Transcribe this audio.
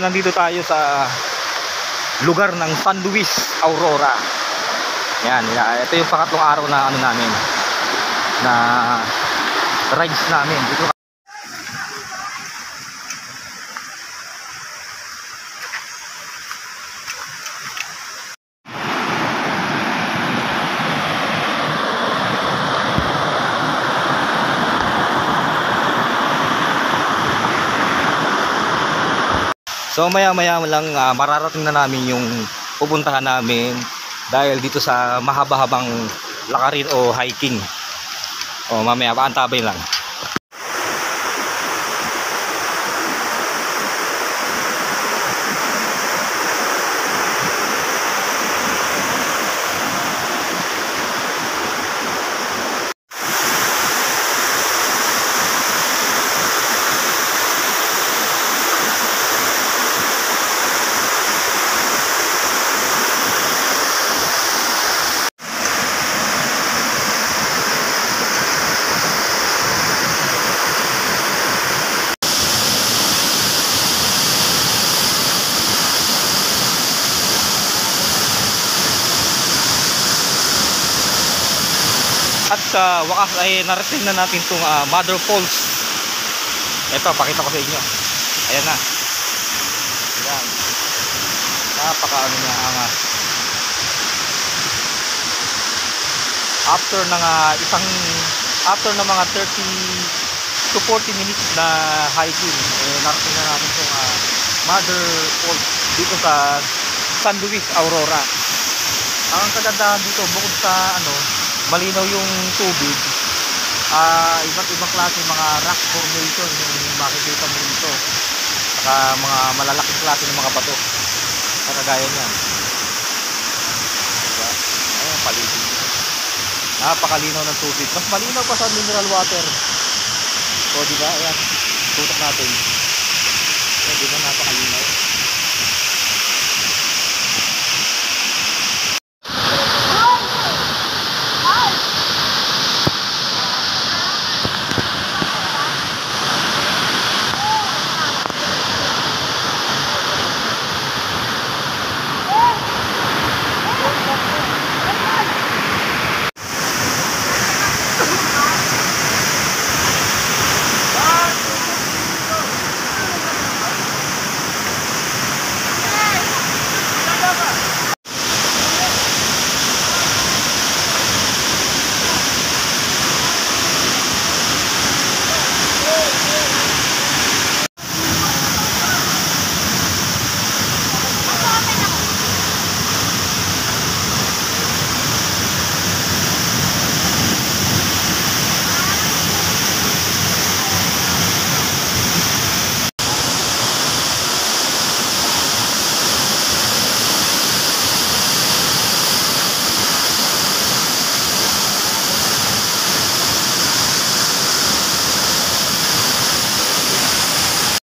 nandito tayo sa lugar ng San Luis, Aurora. Yan, ito yung pangatlong araw na ano namin, na rides namin dito. So maya lang mararating na namin yung pupuntahan namin dahil dito sa mahaba-habang lakarin o hiking. O mamaya paantabay lang. At sa wakas ay narating na natin itong Mother Falls. Ito, pakita ko sa inyo. Ayan na. Ayan. Napaka ano niya angas. After ng mga 30 to 40 minutes na hiking, narating na natin itong Mother Falls dito sa San Luis, Aurora. Ang kagandahan dito, bukod sa malinaw yung tubig, iba't ibang klase mga rock formation yung makikita mo dito, saka mga malalaking klase ng mga bato kagaya niyan, diba? Ayan, paligid, napakalinaw ng tubig, mas malinaw pa sa mineral water. So diba, ayan, tutok natin, ayan, diba, napakalinaw.